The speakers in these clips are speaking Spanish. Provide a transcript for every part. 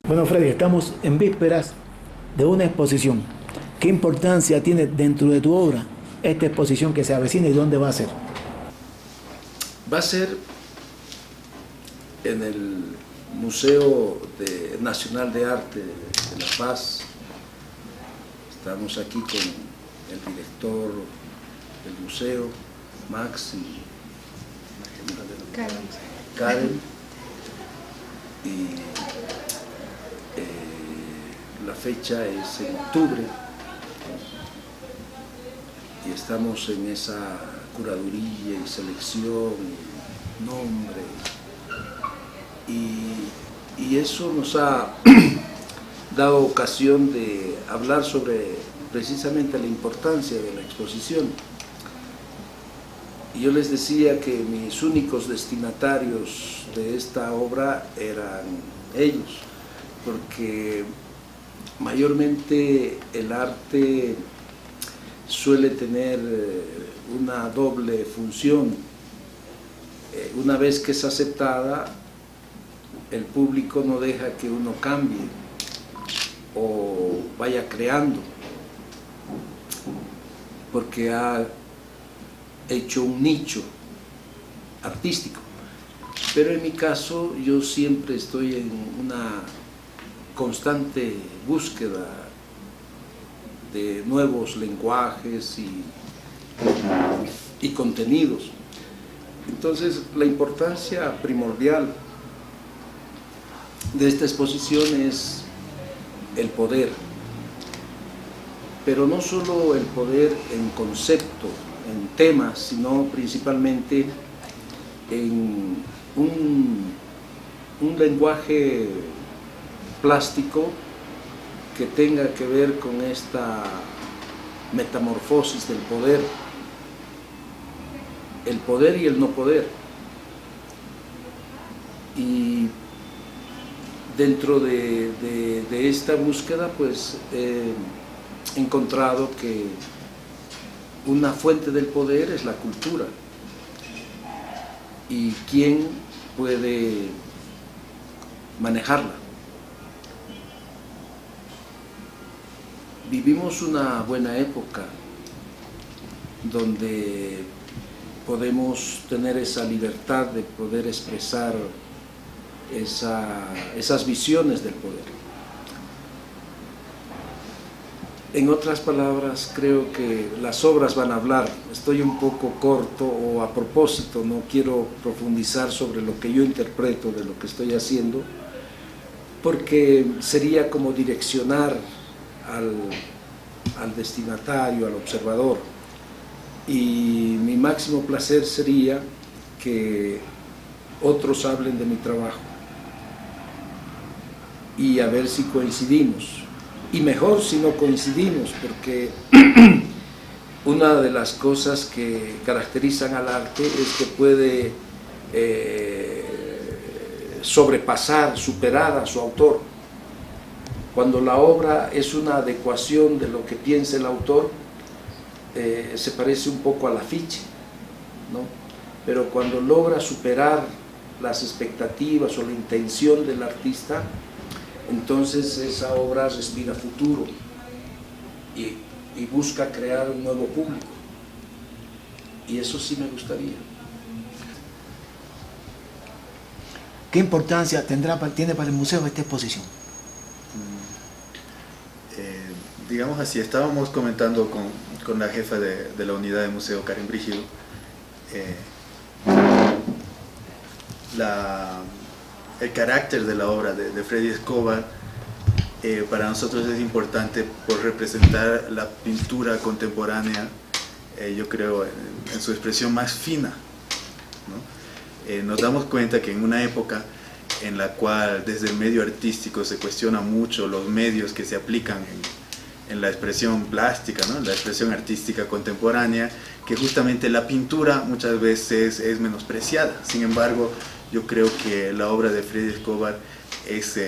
Bueno, Freddy, estamos en vísperas de una exposición. ¿Qué importancia tiene dentro de tu obra esta exposición que se avecina y dónde va a ser? Va a ser en el Nacional de Arte de La Paz. Estamos aquí con el director del museo, Max y Karen. Y la fecha es en octubre y estamos en esa curaduría y selección, y nombre, y eso nos ha dado ocasión de hablar sobre precisamente la importancia de la exposición. Y yo les decía que mis únicos destinatarios de esta obra eran ellos, porque mayormente el arte suele tener una doble función. Una vez que es aceptada, el público no deja que uno cambie o vaya creando, porque ha hecho un nicho artístico. Pero en mi caso yo siempre estoy en una constante búsqueda de nuevos lenguajes y contenidos. Entonces, la importancia primordial de esta exposición es el poder, pero no solo el poder en concepto, en temas, sino principalmente en un lenguaje plástico que tenga que ver con esta metamorfosis del poder, el poder y el no poder. Y dentro de esta búsqueda, pues he encontrado que una fuente del poder es la cultura. ¿Y quién puede manejarla? Vivimos una buena época donde podemos tener esa libertad de poder expresar esas visiones del poder. En otras palabras, creo que las obras van a hablar. Estoy un poco corto o a propósito, no quiero profundizar sobre lo que yo interpreto de lo que estoy haciendo, porque sería como direccionar al destinatario, al observador. Y mi máximo placer sería que otros hablen de mi trabajo y a ver si coincidimos. Y mejor si no coincidimos, porque una de las cosas que caracterizan al arte es que puede sobrepasar, superar a su autor. Cuando la obra es una adecuación de lo que piensa el autor, se parece un poco al afiche, ¿no? Pero cuando logra superar las expectativas o la intención del artista, entonces esa obra respira futuro y busca crear un nuevo público. Y eso sí me gustaría. ¿Qué importancia tiene para el museo esta exposición? Digamos así, estábamos comentando con la jefa de la unidad de museo, Karen Brígido, el carácter de la obra de Freddy Escobar. Para nosotros es importante por representar la pintura contemporánea, yo creo, en su expresión más fina, ¿no? Nos damos cuenta que en una época en la cual desde el medio artístico se cuestiona mucho los medios que se aplican en la expresión plástica, ¿no? La expresión artística contemporánea, que justamente la pintura muchas veces es menospreciada. Sin embargo, yo creo que la obra de Freddy Escobar es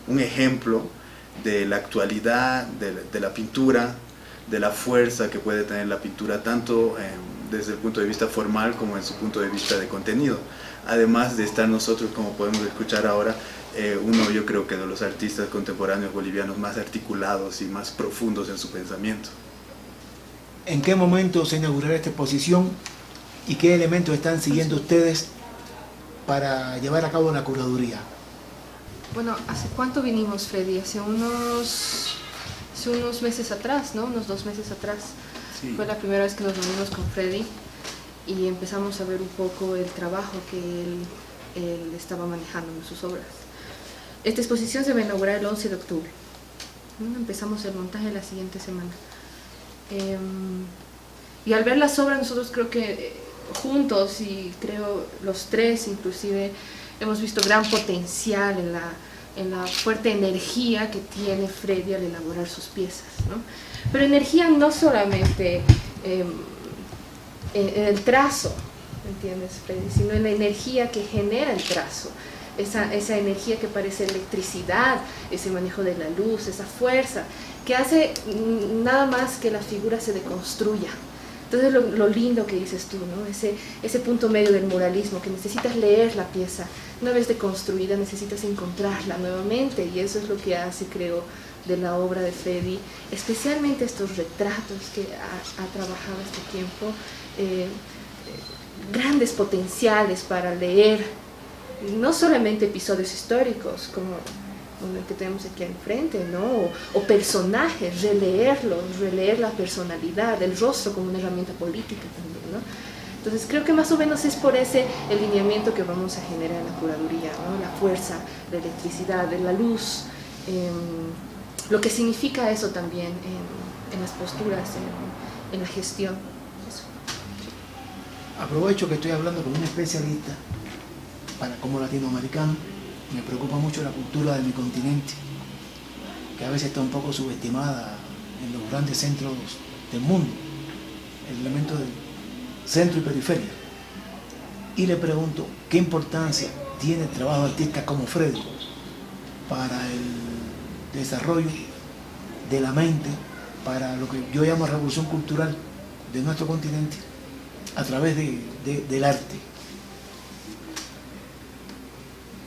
un ejemplo de la actualidad de la pintura, de la fuerza que puede tener la pintura tanto desde el punto de vista formal como en su punto de vista de contenido. Además de estar nosotros, como podemos escuchar ahora, uno yo creo que de los artistas contemporáneos bolivianos más articulados y más profundos en su pensamiento. ¿En qué momento se inaugurará esta exposición y qué elementos están siguiendo ustedes para llevar a cabo la curaduría? Bueno, ¿hace cuánto vinimos, Freddy? Hace unos meses atrás, ¿no? Unos 2 meses atrás. Sí. Fue la primera vez que nos reunimos con Freddy y empezamos a ver un poco el trabajo que él estaba manejando en sus obras. Esta exposición se va a inaugurar el 11 de octubre. Empezamos el montaje la siguiente semana. Y al ver las obras, nosotros creo que juntos, y creo los tres inclusive, hemos visto gran potencial en la fuerte energía que tiene Freddy al elaborar sus piezas, ¿no? Pero energía no solamente en el trazo, ¿entiendes, Freddy? Sino en la energía que genera el trazo, esa energía que parece electricidad, ese manejo de la luz, esa fuerza, que hace nada más que la figura se deconstruya. Entonces lo lindo que dices tú, ¿no? Ese punto medio del muralismo, que necesitas leer la pieza, una vez deconstruida necesitas encontrarla nuevamente, y eso es lo que hace, creo, de la obra de Freddy, especialmente estos retratos que ha trabajado este tiempo, grandes potenciales para leer, no solamente episodios históricos, como el que tenemos aquí enfrente, ¿no? O personajes, releer la personalidad, el rostro como una herramienta política también, ¿no? Entonces creo que más o menos es por ese el lineamiento que vamos a generar en la curaduría, ¿no? La fuerza, la electricidad, la luz, lo que significa eso también en las posturas, en la gestión. Eso. Aprovecho que estoy hablando con un especialista como latinoamericano. Me preocupa mucho la cultura de mi continente, que a veces está un poco subestimada en los grandes centros del mundo, el elemento del centro y periferia. Y le pregunto, ¿qué importancia tiene el trabajo de artistas como Freddy para el desarrollo de la mente, para lo que yo llamo revolución cultural de nuestro continente a través del arte?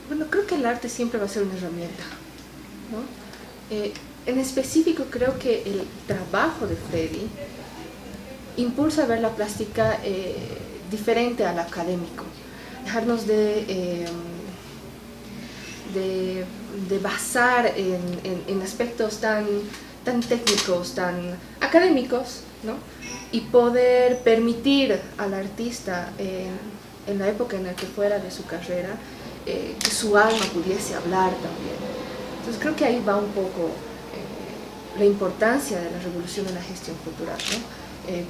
Bueno, creo que el arte siempre va a ser una herramienta, ¿no? En específico, creo que el trabajo de Freddy impulsa a ver la plástica diferente al académico, dejarnos de basar en aspectos tan técnicos, tan académicos, ¿no? Y poder permitir al artista en la época en la que fuera de su carrera, que su alma pudiese hablar también. Entonces creo que ahí va un poco la importancia de la revolución en la gestión cultural, ¿no?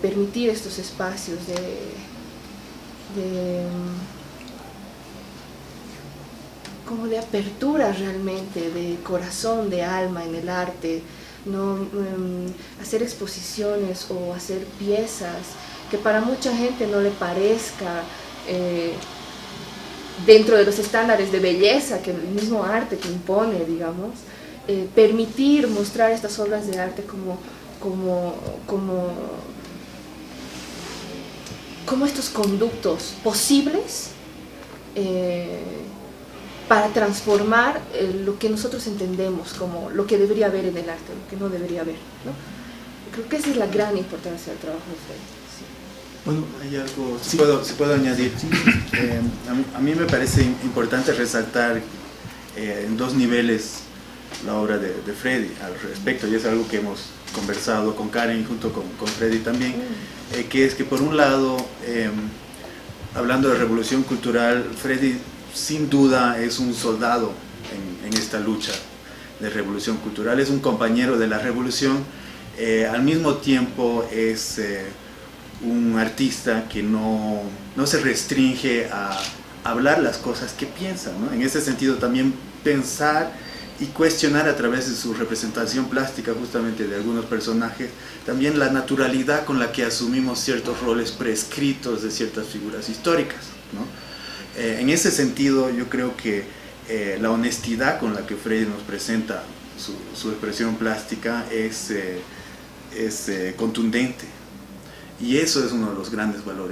Permitir estos espacios como de apertura realmente, de corazón, de alma en el arte, no hacer exposiciones o hacer piezas que para mucha gente no le parezca dentro de los estándares de belleza que el mismo arte que impone, digamos, permitir mostrar estas obras de arte como estos conductos posibles para transformar lo que nosotros entendemos como lo que debería haber en el arte, lo que no debería haber, ¿no? Creo que esa es la gran importancia del trabajo de Freddy. Bueno, hay algo, si puedo añadir. A mí me parece importante resaltar en 2 niveles la obra de Freddy al respecto, y es algo que hemos conversado con Karen junto con Freddy también, que es que por un lado, hablando de revolución cultural, Freddy sin duda es un soldado en esta lucha de revolución cultural, es un compañero de la revolución, al mismo tiempo es un artista que no se restringe a hablar las cosas que piensa, ¿no? En ese sentido también pensar y cuestionar a través de su representación plástica justamente de algunos personajes, también la naturalidad con la que asumimos ciertos roles prescritos de ciertas figuras históricas, ¿no? En ese sentido yo creo que la honestidad con la que Freddy nos presenta su expresión plástica es contundente. Y eso es uno de los grandes valores.